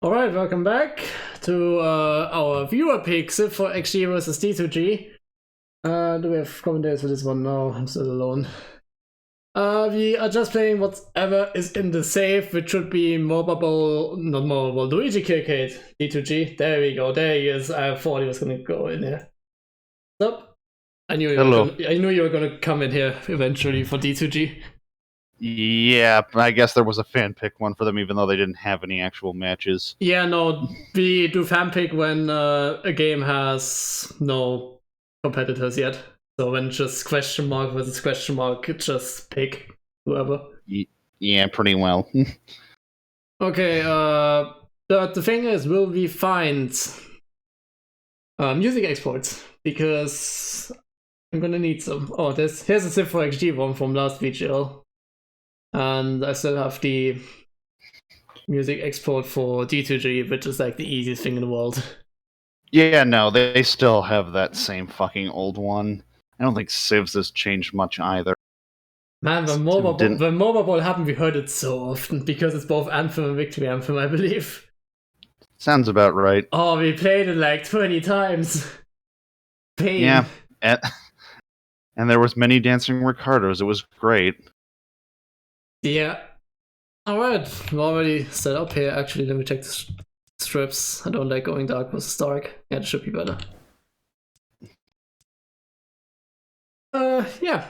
Alright, welcome back to our viewer pick, civ4xg versus d2g. Do we have commentators for this one? No, I'm still alone. We are just playing whatever is in the save, which should be Luigi Kirkade, d2g. There we go, there he is. I thought he was gonna go in here. Stop. I knew you were gonna come in here eventually for d2g. Yeah, I guess there was a fan pick one for them, even though they didn't have any actual matches. Yeah, no, we do fan pick when a game has no competitors yet. So when just question mark versus question mark, just pick whoever. Yeah, pretty well. Okay, but the thing is, will we find music exports? Because I'm gonna need some. Oh, here's a civ4xg one from last VGL. And I still have the music export for d2g, which is like the easiest thing in the world. Yeah, no, they still have that same fucking old one. I don't think Civs has changed much either. Man, when Mobile Ball happened, we heard it so often, because it's both Anthem and Victory Anthem, I believe. Sounds about right. Oh, we played it like 20 times. Pain. Yeah, and there was many Dancing Ricardos. It was great. Yeah. Alright, we're already set up here. Actually, let me check the strips. I don't like going dark versus dark. Yeah, it should be better. Yeah.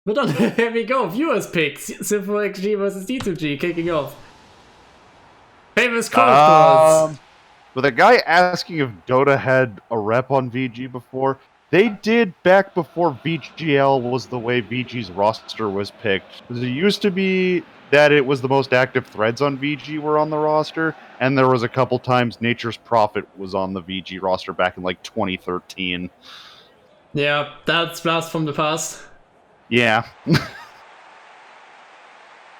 We're done. Here we go. Viewers picks. civ4xg versus d2g kicking off. Famous calls. With a guy asking if Dota had a rep on VG before, they did back before VGL was the way VG's roster was picked. It used to be that it was the most active threads on VG were on the roster, and there was a couple times Nature's Prophet was on the VG roster back in like 2013. Yeah, that's blast from the past. Yeah.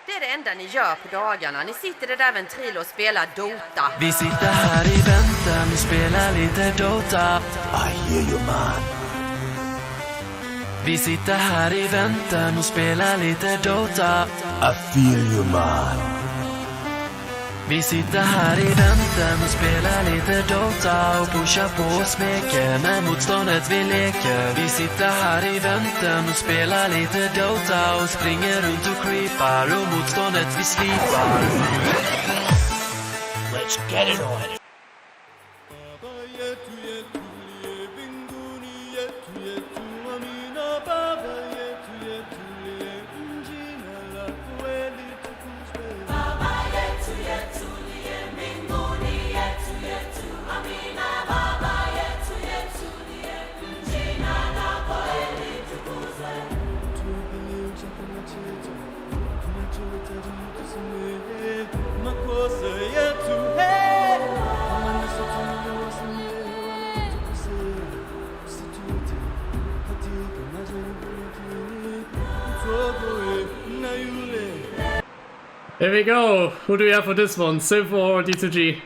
Det är det enda ni gör på dagarna. Ni sitter där vid en tril och spelar Dota. Vi sitter här i väntan och spelar lite Dota. I hear you man. Vi sitter här i väntan och spelar lite Dota. I feel you man. Vi sitter här i väntan och spelar lite Dota och pushar på och smeker med motståndet vi leker. Vi sitter här i väntan och spelar lite Dota och springer runt och creepar och motståndet vi slipar. Let's get it on. Here we go. Who do we have for this one? Civ or d2g?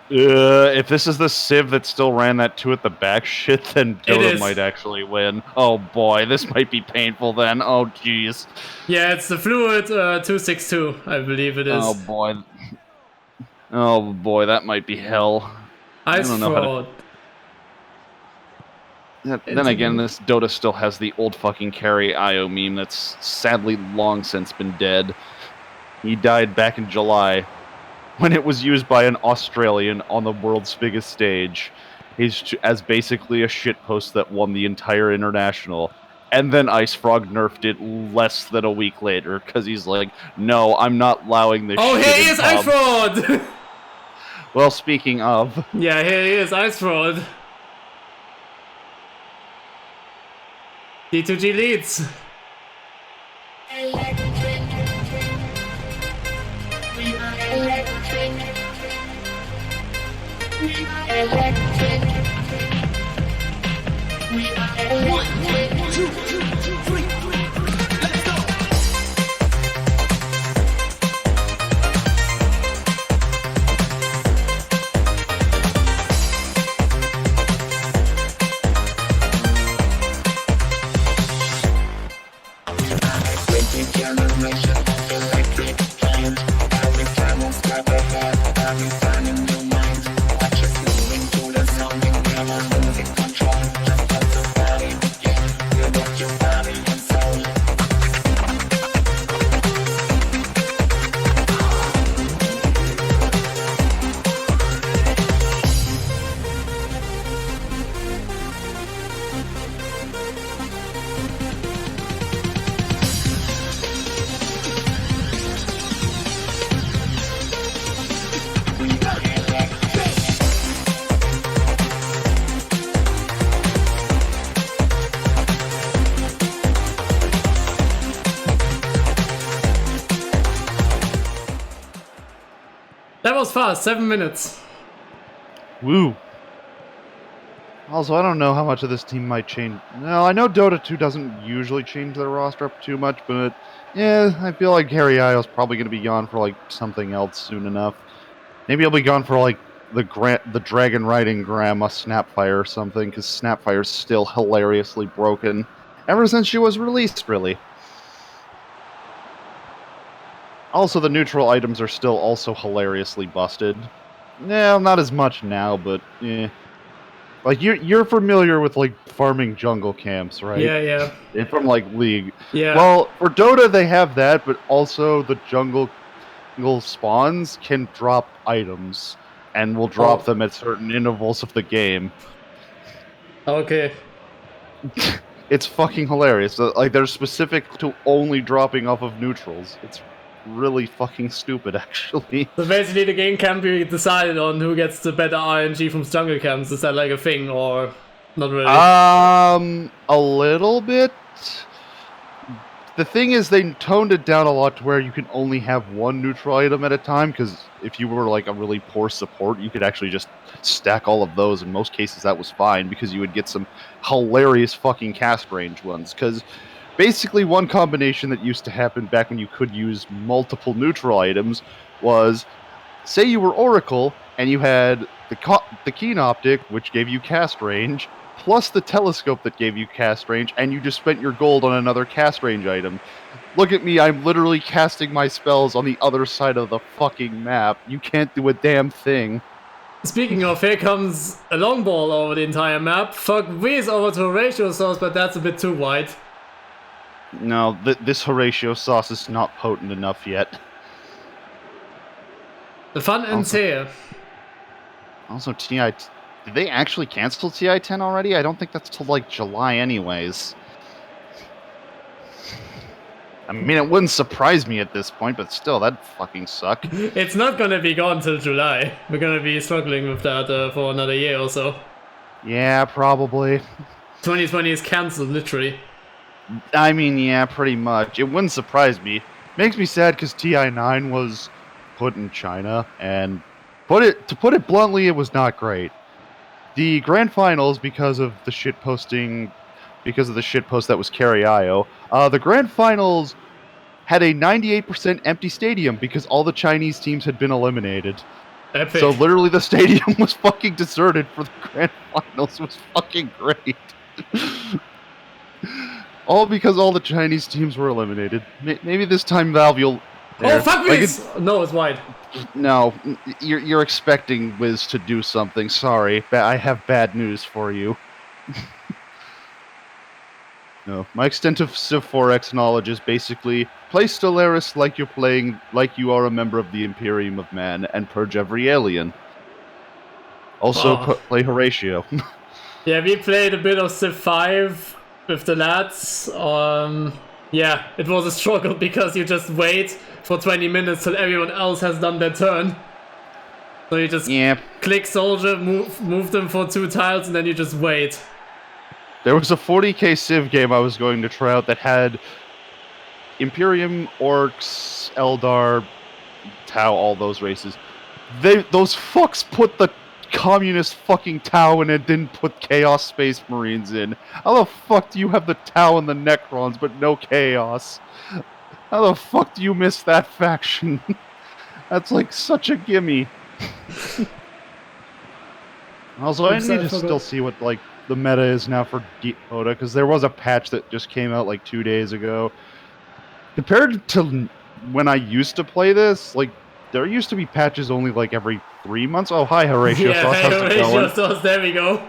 If this is the Civ that still ran that 2 at the back shit, then Dota might actually win. Oh boy, this might be painful then. Oh jeez. Yeah, it's the Fluid 262, I believe it is. Oh boy. Oh boy, that might be hell. Ice Fraud. Then again, this Dota still has the old fucking carry IO meme that's sadly long since been dead. He died back in July when it was used by an Australian on the world's biggest stage. He's as basically a shitpost that won the entire international. And then Ice Frog nerfed it less than a week later because he's like, no, I'm not allowing this shit. Oh, here he is, Ice Fraud! Well, speaking of... Yeah, here he is, Ice Fraud. d2g leads. Generation, electric, giant, every time on That was fast, 7 minutes. Woo. Also, I don't know how much of this team might change. No, I know Dota 2 doesn't usually change their roster up too much, but yeah, I feel like Harry Io's probably going to be gone for like something else soon enough. Maybe he'll be gone for like the Dragon Riding Grandma Snapfire or something, because Snapfire's still hilariously broken ever since she was released, really. Also, the neutral items are still also hilariously busted. Yeah, not as much now, but yeah. Like you're familiar with like farming jungle camps, right? Yeah. And from like League. Yeah. Well, for Dota they have that, but also the jungle spawns can drop items, and will drop them at certain intervals of the game. Okay. It's fucking hilarious. Like they're specific to only dropping off of neutrals. It's really fucking stupid, actually. So basically the game can be decided on who gets the better RNG from jungle camps. Is that like a thing, or not really? A little bit. The thing is, they toned it down a lot to where you can only have one neutral item at a time, because if you were like a really poor support, you could actually just stack all of those. In most cases, that was fine, because you would get some hilarious fucking cast range ones, because basically one combination that used to happen back when you could use multiple neutral items was, say you were Oracle, and you had the Keen Optic, which gave you cast range, plus the telescope that gave you cast range, and you just spent your gold on another cast range item. Look at me, I'm literally casting my spells on the other side of the fucking map. You can't do a damn thing. Speaking of, here comes a long ball over the entire map. Fuck whiz over to Horatio sauce, but that's a bit too wide. No, this Horatio sauce is not potent enough yet. The fun ends here. Also, TI... Did they actually cancel TI-10 already? I don't think that's till, like, July anyways. I mean, it wouldn't surprise me at this point, but still, that'd fucking suck. It's not gonna be gone till July. We're gonna be struggling with that for another year or so. Yeah, probably. 2020 is cancelled, literally. I mean, yeah, pretty much. It wouldn't surprise me. Makes me sad because TI-9 was put in China, and to put it bluntly, it was not great. The grand finals, because of the shitpost that was Carry.io, the grand finals had a 98% empty stadium because all the Chinese teams had been eliminated. Epic. So literally the stadium was fucking deserted for the grand finals. It was fucking great. All because all the Chinese teams were eliminated. Maybe this time Valve you'll... Oh, fuck Wiz! No, it's wide. No, you're expecting Wiz to do something. Sorry, I have bad news for you. No, my extent of civ4x knowledge is basically play Stellaris like you are a member of the Imperium of Man, and purge every alien. Also, play Horatio. Yeah, we played a bit of Civ 5 with the lads. Yeah, it was a struggle because you just wait for 20 minutes till everyone else has done their turn. So you just click soldier, move them for 2 tiles, and then you just wait. There was a 40k Civ game I was going to try out that had Imperium, Orcs, Eldar, Tau, all those races. Those fucks put the communist fucking Tau in and didn't put Chaos Space Marines in. How the fuck do you have the Tau and the Necrons but no Chaos? How the fuck do you miss that faction? That's like such a gimme. Also, I need to still see what like the meta is now for Dota, because there was a patch that just came out like 2 days ago. Compared to when I used to play this, like there used to be patches only like every 3 months. Oh, hi, Horatio Yeah, Sauce. hey, How's it Horatio going? Sauce, there we go.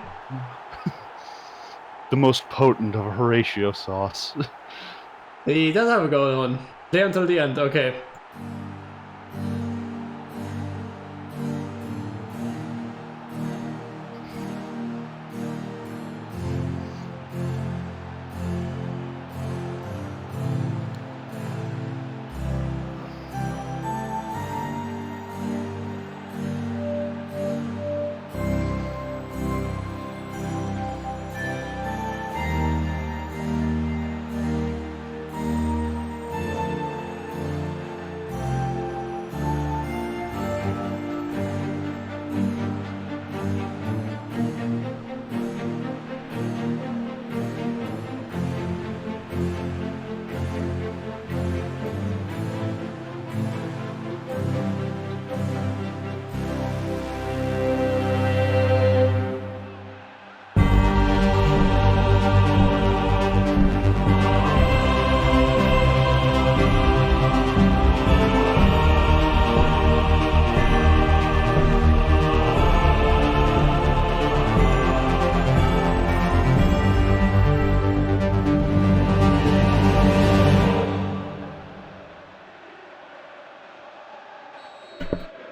The most potent of Horatio Sauce. He does have a going on. Play until the end, okay.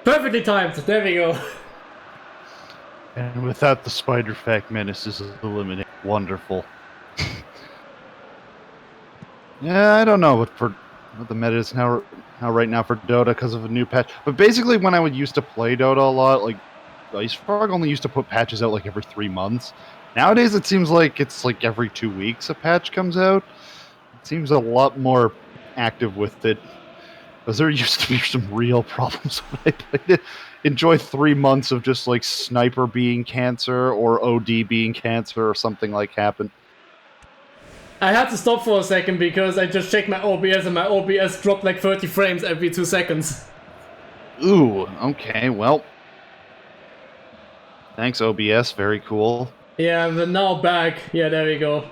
Perfectly timed, there we go. And without the Spider Fact Menace is eliminated. Wonderful. Yeah, I don't know what the meta is now right now for Dota because of a new patch. But basically, when I would used to play Dota a lot, like Ice Frog only used to put patches out like every 3 months. Nowadays, it seems like it's like every 2 weeks a patch comes out. It seems a lot more active with it. Because there used to be some real problems when I played it. Enjoy 3 months of just like Sniper being cancer or OD being cancer or something like happened. I had to stop for a second because I just checked my OBS and my OBS dropped like 30 frames every 2 seconds. Ooh, okay, well. Thanks, OBS, very cool. Yeah, but now back. Yeah, there we go.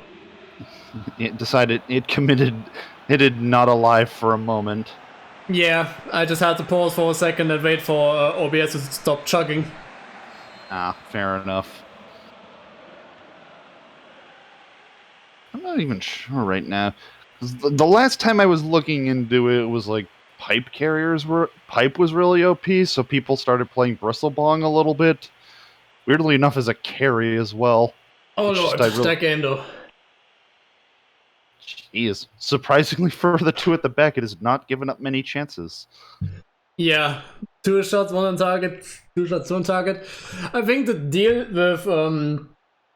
It decided it did not alive for a moment. Yeah, I just had to pause for a second and wait for OBS to stop chugging. Ah, fair enough. I'm not even sure right now. The last time I was looking into it was like pipe was really OP, so people started playing Bristlebong a little bit. Weirdly enough, as a carry as well. Oh lord, that game though. Jeez, surprisingly for the two at the back, it has not given up many chances. Yeah, 2 shots, 1 on target, 2 shots, 1 target. I think the deal with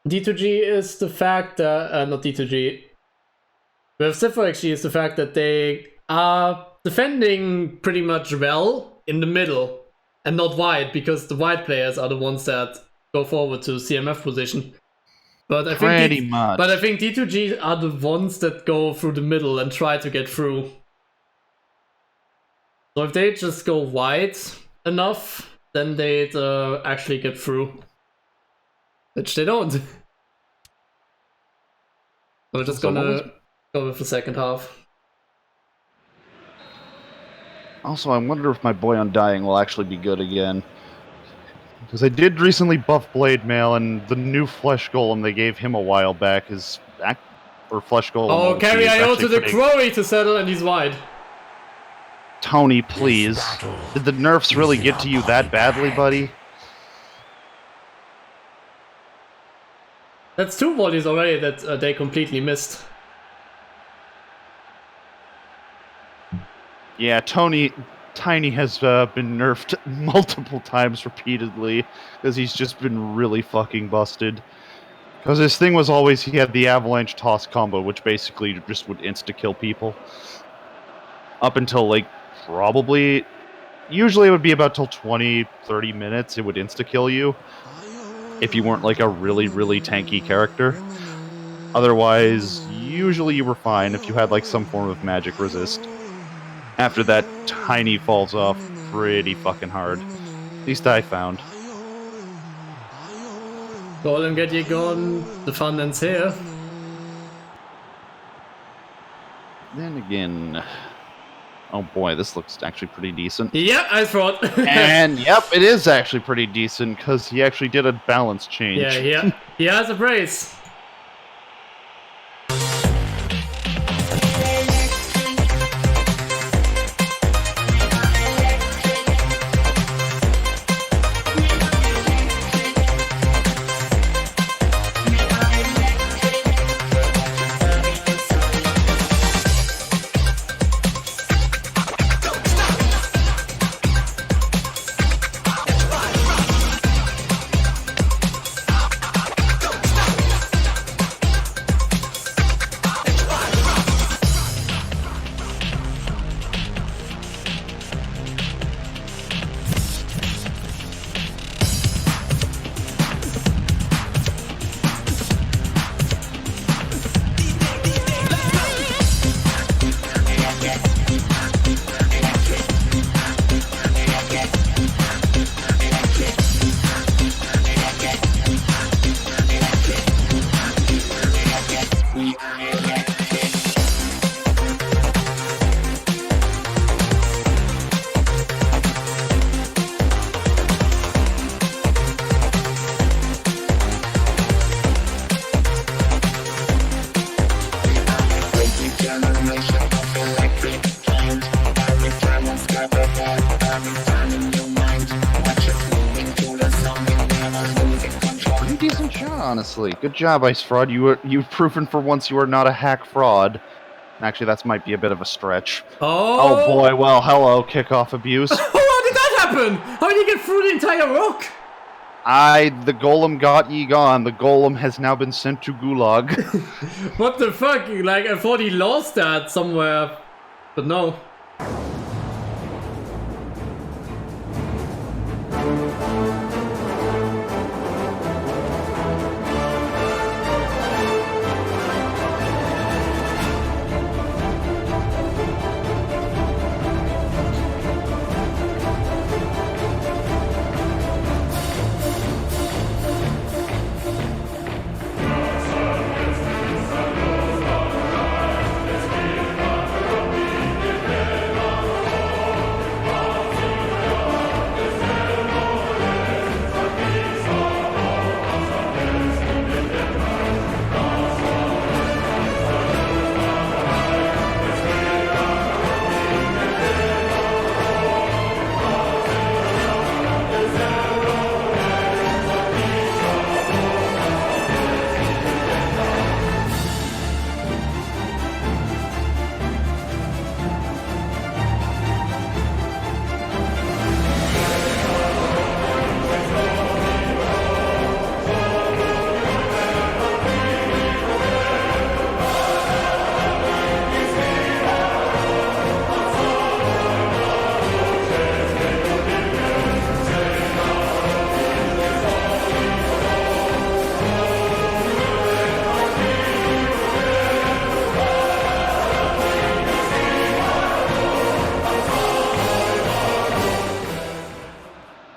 d2g is the fact that not d2g. With civ4xg is the fact that they are defending pretty much well in the middle and not wide, because the wide players are the ones that go forward to CMF position. But I think d2g are the ones that go through the middle and try to get through. So if they just go wide enough, then they'd actually get through. Which they don't. We're just gonna go with the second half. Also, I wonder if my Boy Undying will actually be good again. Because I did recently buff Blade Mail, and the new Flesh Golem they gave him a while back is back. Or Flesh Golem. Oh, carry IO to the Quarry to settle, and he's wide. Tony, please. Did the nerfs really get to you that badly, buddy? That's 2 volleys already that they completely missed. Yeah, Tiny has been nerfed multiple times repeatedly because he's just been really fucking busted. Because his thing was always he had the avalanche toss combo, which basically just would insta-kill people. Up until like probably, usually it would be about till 20-30 minutes it would insta-kill you. If you weren't like a really, really tanky character. Otherwise, usually you were fine if you had like some form of magic resist. After that, Tiny falls off pretty fucking hard. At least I found. Golem, get you going. The fun ends here. Then again, Oh boy, this looks actually pretty decent. Yep, I thought. And yep, it is actually pretty decent because he actually did a balance change. Yeah, he has a brace. Decent shot, honestly. Good job, Ice Fraud. You've proven for once you are not a hack fraud. Actually, that might be a bit of a stretch. Oh boy, well, hello, kickoff abuse. How did that happen? How did you get through the entire rock? The golem got ye gone. The golem has now been sent to Gulag. What the fuck? Like, I thought he lost that somewhere, but no.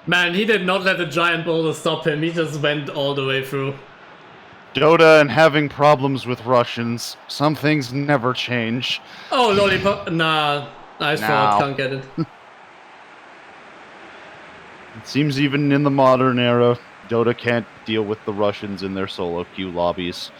Man, he did not let the giant boulder stop him. He just went all the way through. Dota and having problems with Russians. Some things never change. Oh, lollipop. Nah, Ice Fraud can't get it. It seems even in the modern era, Dota can't deal with the Russians in their solo queue lobbies.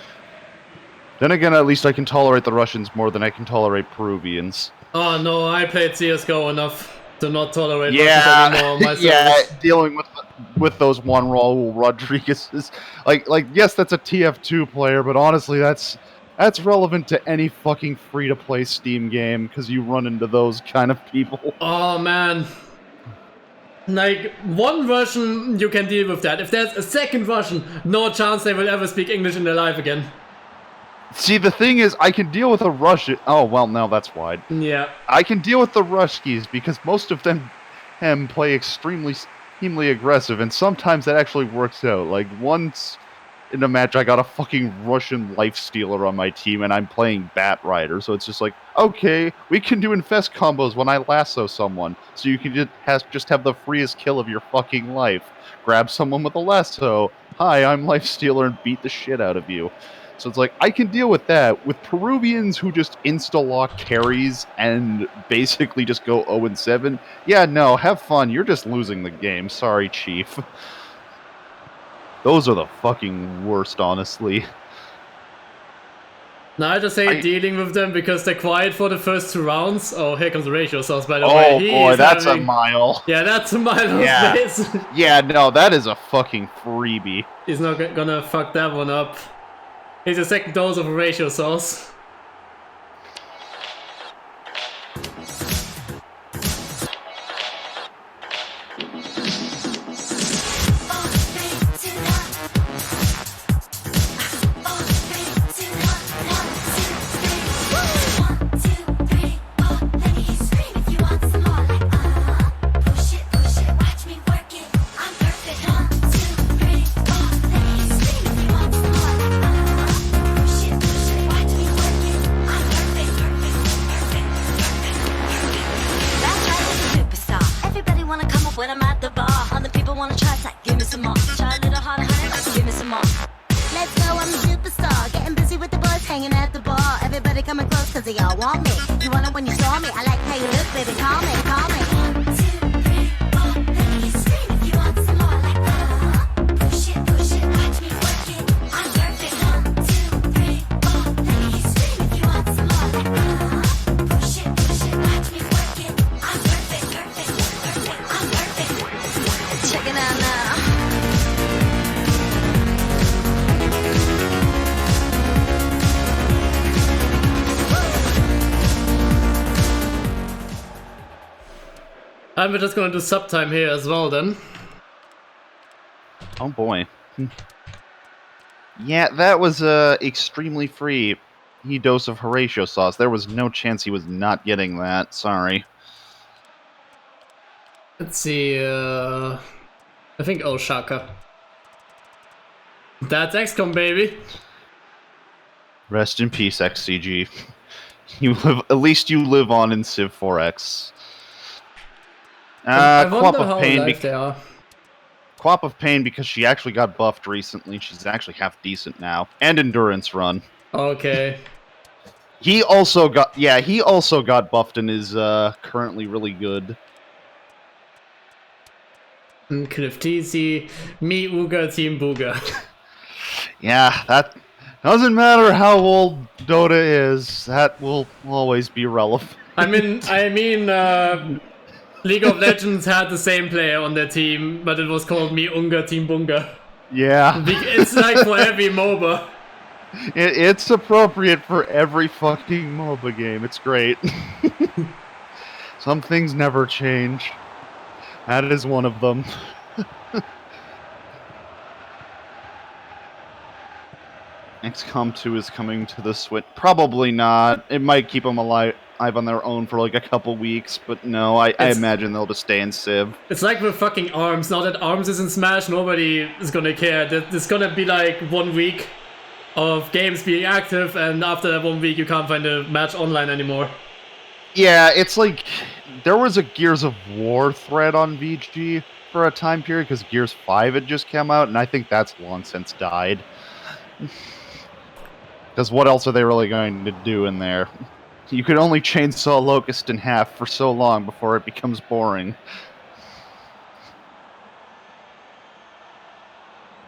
Then again, at least I can tolerate the Russians more than I can tolerate Peruvians. Oh no, I played CSGO enough to not tolerate Russians anymore myself. Yeah, dealing with those one Raul Rodriguez's, like yes, that's a TF2 player, but honestly, that's relevant to any fucking free-to-play Steam game because you run into those kind of people. Oh man. Like, one Russian, you can deal with that. If there's a second Russian, no chance they will ever speak English in their life again. See, the thing is, I can deal with a Russian... Oh, well, now that's wide. Yeah. I can deal with the Ruskies because most of them play extremely aggressive, and sometimes that actually works out. Like, once in a match, I got a fucking Russian lifestealer on my team, and I'm playing Bat Rider, so it's just like, okay, we can do infest combos when I lasso someone, so you can just have the freest kill of your fucking life. Grab someone with a lasso. Hi, I'm lifestealer, and beat the shit out of you. So it's like, I can deal with that. With Peruvians who just insta-lock carries and basically just go 0-7, yeah, no, have fun. You're just losing the game. Sorry, Chief. Those are the fucking worst, honestly. No, I just hate dealing with them because they're quiet for the first 2 rounds. Oh, here comes the ratio sauce, by the way. Oh boy, that's a mile. Yeah, that's a mile of space. Yeah, no, that is a fucking freebie. He's not gonna fuck that one up. Here's a second dose of ratio sauce. And we're just gonna do subtime here as well then. Oh boy. Yeah, that was extremely free dose of Horatio sauce. There was no chance he was not getting that. Sorry. Let's see, I think Shaka. That's XCOM, baby. Rest in peace, XCG. You live. At least you live on in Civ4x. I wonder Quap how of Pain. alive they are. Quap of Pain because she actually got buffed recently. She's actually half decent now, and Endurance Run. Okay. He also got buffed and is currently really good. Cliff TC, me Uga, Team Booga. Yeah, that doesn't matter how old Dota is. That will always be relevant. I mean, League of Legends had the same player on their team, but it was called Me Unga Team Bunga. Yeah. It's like for every MOBA. It's appropriate for every fucking MOBA game. It's great. Some things never change. That is one of them. XCOM 2 is coming to the Switch. Probably not. It might keep them alive on their own for like a couple weeks, but no, I imagine they'll just stay in Civ. It's like with fucking ARMS. Now that ARMS is in Smash, nobody is gonna care. There's gonna be like 1 week of games being active, and after that 1 week you can't find a match online anymore. Yeah, it's like there was a Gears of War thread on VG for a time period because Gears 5 had just come out, and I think that's long since died. Because what else are they really going to do in there? You could only chainsaw Locust in half for so long before it becomes boring.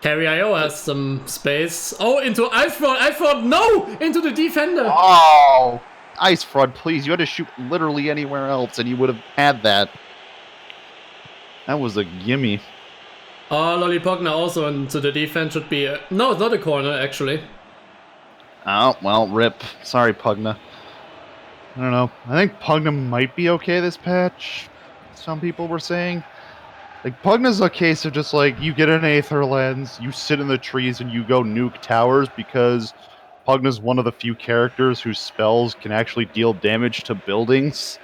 Carry IO has some space. Oh, into Ice Fraud, no! Into the Defender! Oh! Ice Fraud, please. You had to shoot literally anywhere else and you would have had that. That was a gimme. Oh, Lollipogna also into the defense should be... No, it's not a corner, actually. Oh, well, rip. Sorry, Pugna. I don't know. I think Pugna might be okay this patch. Some people were saying. Like, Pugna's a case of just like, you get an Aether Lens, you sit in the trees, and you go nuke towers because Pugna's one of the few characters whose spells can actually deal damage to buildings.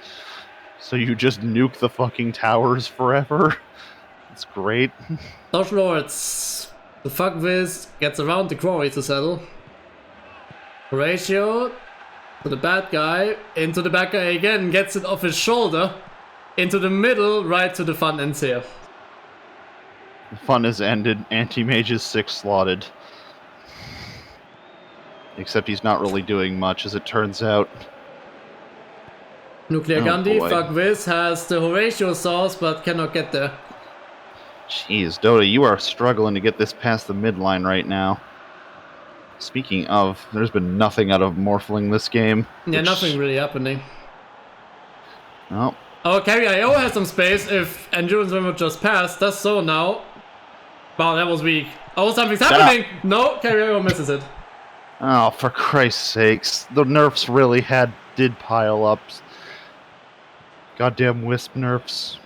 So you just nuke the fucking towers forever. It's great. Dodge Lords. The fuck this gets around the quarry to settle. Horatio to the bad guy, into the bad guy again, gets it off his shoulder, into the middle, right to the fun ends here. The fun is ended, Anti-Mage is 6 slotted. Except he's not really doing much, as it turns out. Nuclear Oh, Gandhi, boy. fuck this, has the Horatio sauce but cannot get there. Jeez, Dota, you are struggling to get this past the midline right now. Speaking of, there's been nothing out of Morphling this game. Yeah, nothing really happening. Oh, Our carry IO has some space if Endurance Rim would just pass. Does so now. Wow, that was weak. Oh, something's happening! No, carry IO misses it. oh, for Christ's sakes. The nerfs really did pile up. Goddamn Wisp nerfs.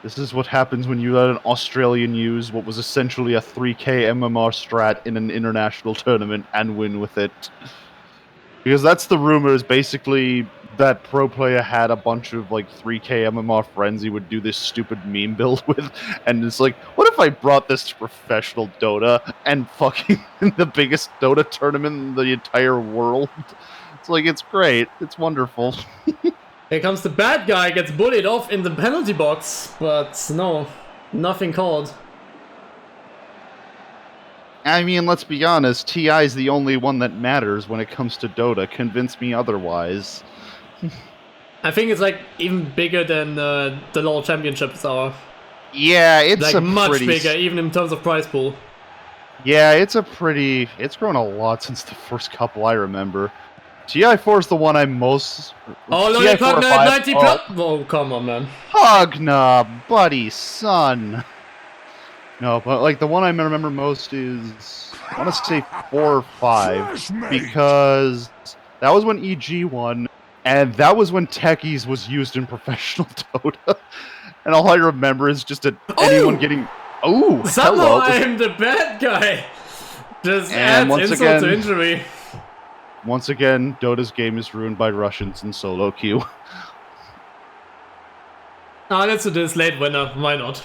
This is what happens when you let an Australian use what was essentially a 3k MMR strat in an international tournament and win with it. Because that's the rumor, is basically that pro player had a bunch of like 3k MMR friends he would do this stupid meme build with, and it's like, what if I brought this to professional Dota and fucking the biggest Dota tournament in the entire world? It's like, it's great, it's wonderful. Here comes the bad guy, gets bullied off in the penalty box, but no, nothing called. I mean, let's be honest, TI is the only one that matters when it comes to Dota. Convince me otherwise. I think it's like even bigger than the LoL Championships are. Yeah, it's Like a much pretty bigger, even in terms of prize pool. Yeah, it's grown a lot since the first couple I remember. TI4 is the one I'm most... Oh, TI4 Lollipop 90 5 plus. Oh, come on, man. Hognob, buddy, son. No, but like the one I remember most is, I want to say 4 or 5, because that was when EG won, and that was when Techies was used in professional Dota. And all I remember is just anyone getting... Oh, Somehow hello. I'm the bad guy. Just And adds insult to injury. Once again, Dota's game is ruined by Russians in solo queue. Ah, let's do this late winner. Why not?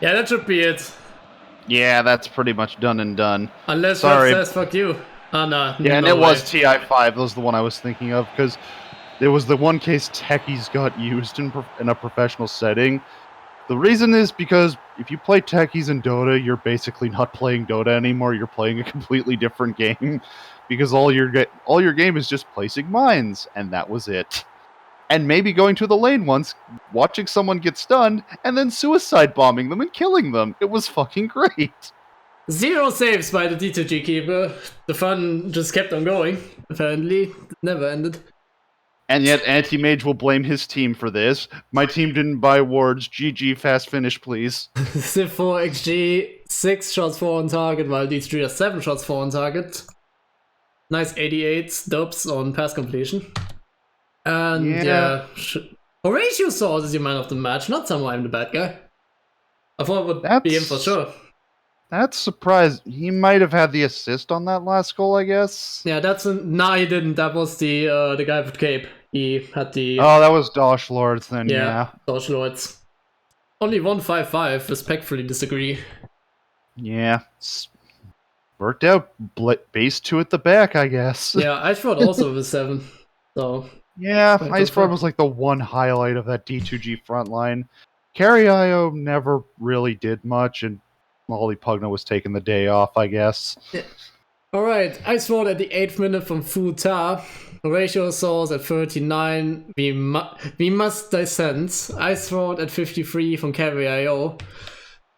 Yeah, that should be it. Yeah, that's pretty much done and done. Unless Sorry. Red says fuck you. Oh, no. Yeah, and no it was way. TI5. That was the one I was thinking of, because there was the one case Techies got used in a professional setting. The reason is because if you play Techies in Dota, you're basically not playing Dota anymore. You're playing a completely different game, because all your game is just placing mines, and that was it. And maybe going to the lane once, watching someone get stunned, and then suicide bombing them and killing them. It was fucking great. 0 saves by the d2g keeper. The fun just kept on going. Apparently, it never ended. And yet Anti-Mage will blame his team for this. My team didn't buy wards. GG, fast finish, please. civ4xg 6 shots 4 on target, while d2g has 7 shots 4 on target. Nice 88s dubs on pass completion. And yeah, Horatio Sauce is your man of the match, not someone I'm the bad guy. I thought it would be him for sure. That's surprised. He might have had the assist on that last goal, I guess. Yeah, no, he didn't. That was the guy with cape. He had the... Oh, that was Dosh Lords then, yeah. Dosh Lords. Only 155, respectfully disagree. Yeah. Worked out. Base 2 at the back, I guess. Yeah, I thought also with 7. So, Yeah, Right, Iceborne was like the one highlight of that D2G frontline. Carry IO never really did much, and Molly Pugna was taking the day off, I guess. Alright, Ice Sword at the 8th minute from Futa. Horatio Source at 39. We must descend. Ice Sword at 53 from Carry IO.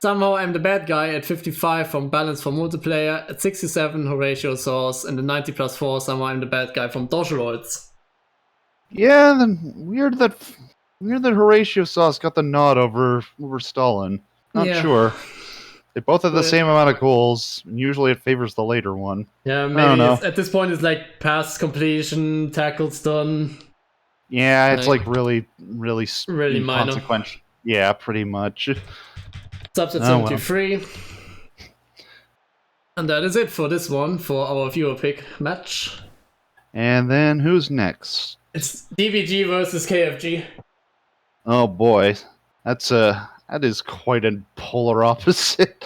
Somehow I'm the bad guy at 55 from Balance for Multiplayer. At 67, Horatio Source. And the 90+4, somehow I'm the bad guy from Dodgeroids. Yeah, then weird that Horatio Sauce got the nod over Stalin. Not sure. They both have the same amount of goals, and usually it favors the later one. Yeah, maybe at this point it's like pass completion, tackles done. Yeah, it's like really minor. inconsequential. Yeah, pretty much. Subs at 73. Well. And that is it for this one, for our viewer pick match. And then who's next? It's d2g versus KFG. Oh boy, that is quite a polar opposite.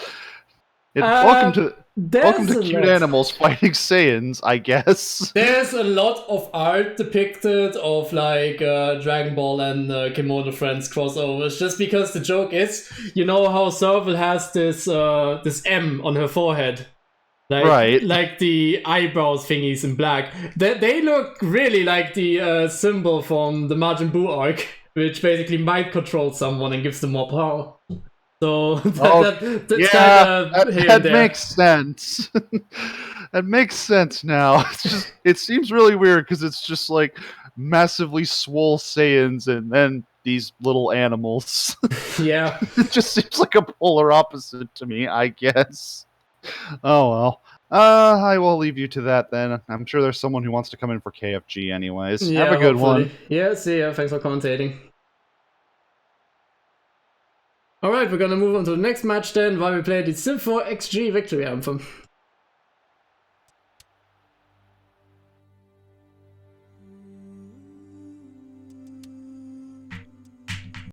Welcome to Cute Animals Fighting Saiyans, I guess. There's a lot of art depicted of like Dragon Ball and Kimono Friends crossovers, just because the joke is, you know how Serval has this M on her forehead. Like the eyebrows thingies in black. They look really like the symbol from the Majin Buu arc, which basically mind controls someone and gives them more power. So that makes sense. That makes sense now. It seems really weird because it's just like massively swole Saiyans and then these little animals. Yeah. It just seems like a polar opposite to me, I guess. Oh well. I will leave you to that then. I'm sure there's someone who wants to come in for KFG anyways. Yeah, have a good one. Yeah, see ya. Thanks for commentating. Alright, we're gonna move on to the next match then, while we play the civ4xg victory anthem.